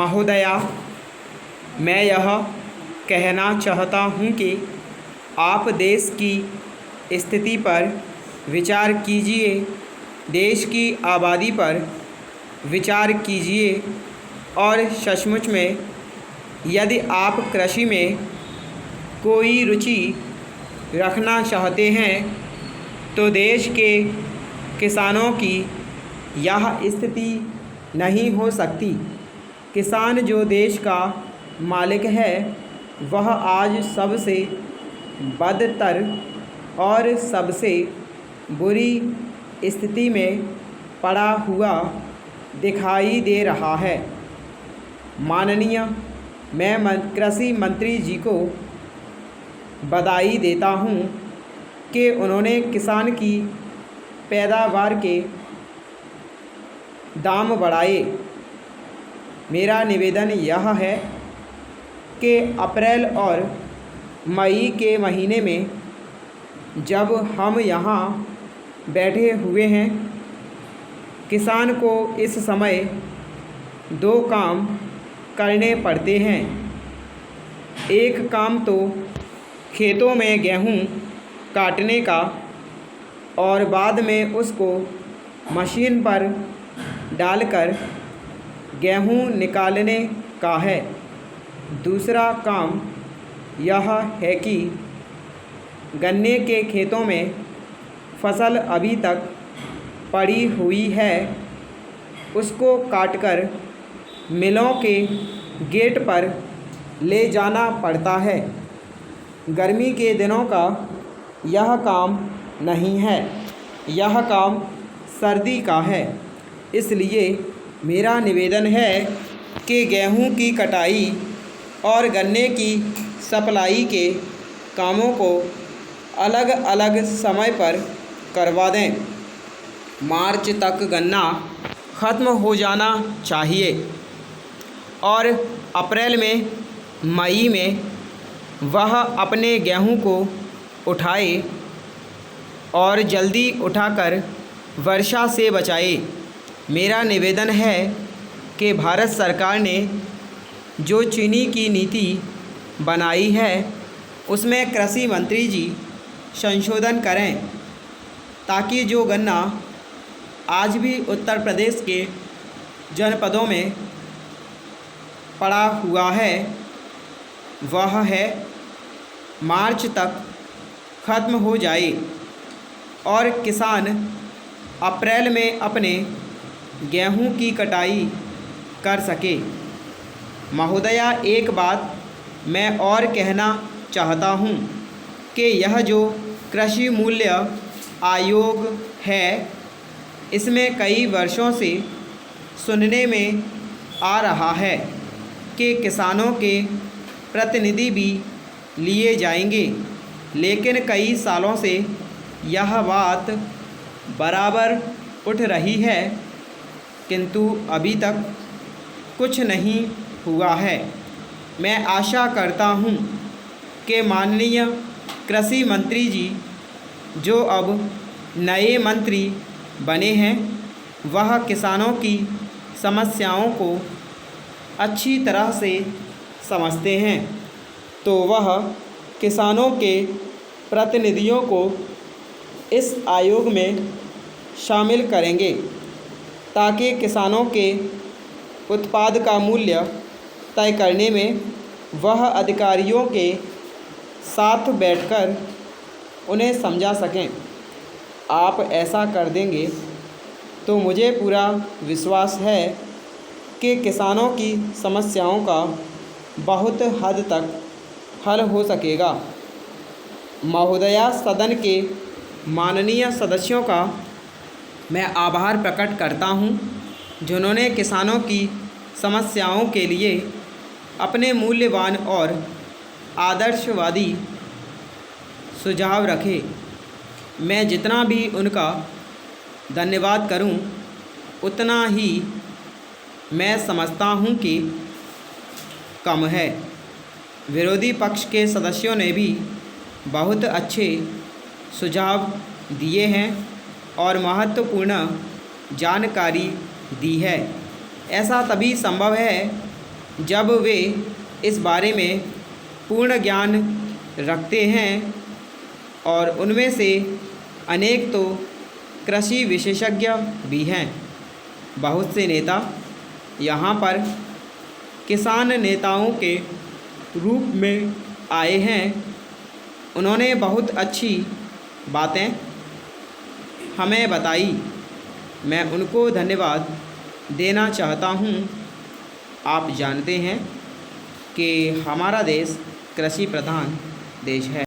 महोदया, मैं यह कहना चाहता हूँ कि आप देश की स्थिति पर विचार कीजिए, देश की आबादी पर विचार कीजिए और सचमुच में यदि आप कृषि में कोई रुचि रखना चाहते हैं तो देश के किसानों की यह स्थिति नहीं हो सकती। किसान जो देश का मालिक है वह आज सबसे बदतर और सबसे बुरी स्थिति में पड़ा हुआ दिखाई दे रहा है। माननीय, मैं कृषि मंत्री जी को बधाई देता हूँ कि उन्होंने किसान की पैदावार के दाम बढ़ाए। मेरा निवेदन यह है कि अप्रैल और मई के महीने में जब हम यहाँ बैठे हुए हैं, किसान को इस समय दो काम करने पड़ते हैं। एक काम तो खेतों में गेहूँ काटने का और बाद में उसको मशीन पर डालकर गेहूँ निकालने का है। दूसरा काम यह है कि गन्ने के खेतों में फसल अभी तक पड़ी हुई है, उसको काटकर मिलों के गेट पर ले जाना पड़ता है। गर्मी के दिनों का यह काम नहीं है, यह काम सर्दी का है। इसलिए मेरा निवेदन है कि गेहूं की कटाई और गन्ने की सप्लाई के कामों को अलग अलग समय पर करवा दें। मार्च तक गन्ना ख़त्म हो जाना चाहिए और अप्रैल में मई में वह अपने गेहूं को उठाए और जल्दी उठाकर वर्षा से बचाए। मेरा निवेदन है कि भारत सरकार ने जो चीनी की नीति बनाई है उसमें कृषि मंत्री जी संशोधन करें ताकि जो गन्ना आज भी उत्तर प्रदेश के जनपदों में पड़ा हुआ है वह है मार्च तक ख़त्म हो जाए और किसान अप्रैल में अपने गेहूं की कटाई कर सके। महोदया, एक बात मैं और कहना चाहता हूं कि यह जो कृषि मूल्य आयोग है इसमें कई वर्षों से सुनने में आ रहा है कि किसानों के प्रतिनिधि भी लिए जाएंगे, लेकिन कई सालों से यह बात बराबर उठ रही है किंतु अभी तक कुछ नहीं हुआ है। मैं आशा करता हूँ कि माननीय कृषि मंत्री जी जो अब नए मंत्री बने हैं वह किसानों की समस्याओं को अच्छी तरह से समझते हैं, तो वह किसानों के प्रतिनिधियों को इस आयोग में शामिल करेंगे ताकि किसानों के उत्पाद का मूल्य तय करने में वह अधिकारियों के साथ बैठकर उन्हें समझा सकें। आप ऐसा कर देंगे तो मुझे पूरा विश्वास है कि किसानों की समस्याओं का बहुत हद तक हल हो सकेगा। महोदया, सदन के माननीय सदस्यों का मैं आभार प्रकट करता हूं जिन्होंने किसानों की समस्याओं के लिए अपने मूल्यवान और आदर्शवादी सुझाव रखे। मैं जितना भी उनका धन्यवाद करूं उतना ही मैं समझता हूं कि कम है। विरोधी पक्ष के सदस्यों ने भी बहुत अच्छे सुझाव दिए हैं और महत्वपूर्ण जानकारी दी है। ऐसा तभी संभव है जब वे इस बारे में पूर्ण ज्ञान रखते हैं, और उनमें से अनेक तो कृषि विशेषज्ञ भी हैं। बहुत से नेता यहाँ पर किसान नेताओं के रूप में आए हैं। उन्होंने बहुत अच्छी बातें हमें बताई। मैं उनको धन्यवाद देना चाहता हूँ। आप जानते हैं कि हमारा देश कृषि प्रधान देश है।